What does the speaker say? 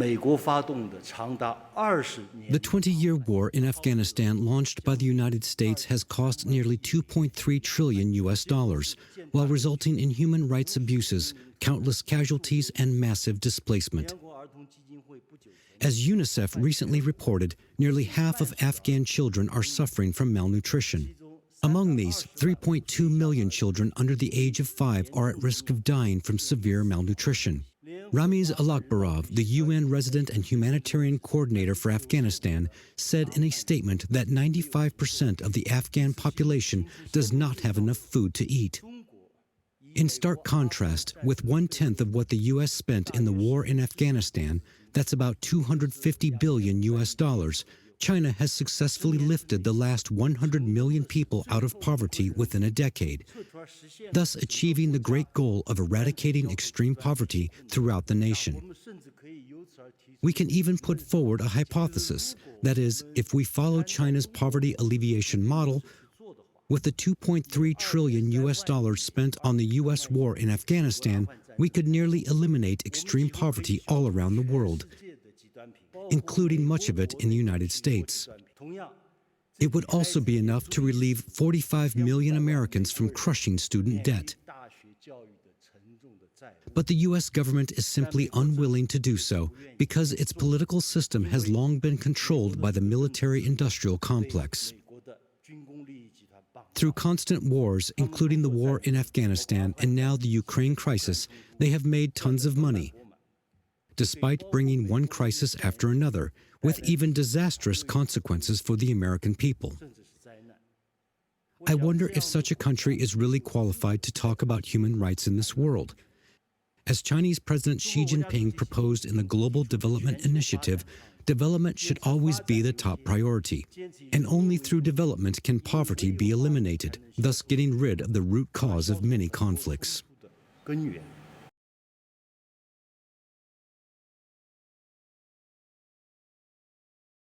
The 20-year war in Afghanistan launched by the United States has cost nearly $2.3 trillion US, while resulting in human rights abuses, countless casualties, and massive displacement. As UNICEF recently reported, nearly half of Afghan children are suffering from malnutrition. Among these, 3.2 million children under the age of 5 are at risk of dying from severe malnutrition. Ramiz Alakbarov, the UN resident and humanitarian coordinator for Afghanistan, said in a statement that 95% of the Afghan population does not have enough food to eat. In stark contrast, with 1/10 of what the U.S. spent in the war in Afghanistan, that's about $250 billion US, China has successfully lifted the last 100 million people out of poverty within a decade, thus achieving the great goal of eradicating extreme poverty throughout the nation. We can even put forward a hypothesis, that is, if we follow China's poverty alleviation model, with the $2.3 trillion US spent on the U.S. war in Afghanistan, we could nearly eliminate extreme poverty all around the world, including much of it in the United States. It would also be enough to relieve 45 million Americans from crushing student debt. But the U.S. government is simply unwilling to do so because its political system has long been controlled by the military-industrial complex. Through constant wars, including the war in Afghanistan and now the Ukraine crisis, they have made tons of money, despite bringing one crisis after another, with even disastrous consequences for the American people. I wonder if such a country is really qualified to talk about human rights in this world. As Chinese President Xi Jinping proposed in the Global Development Initiative, development should always be the top priority, and only through development can poverty be eliminated, thus getting rid of the root cause of many conflicts.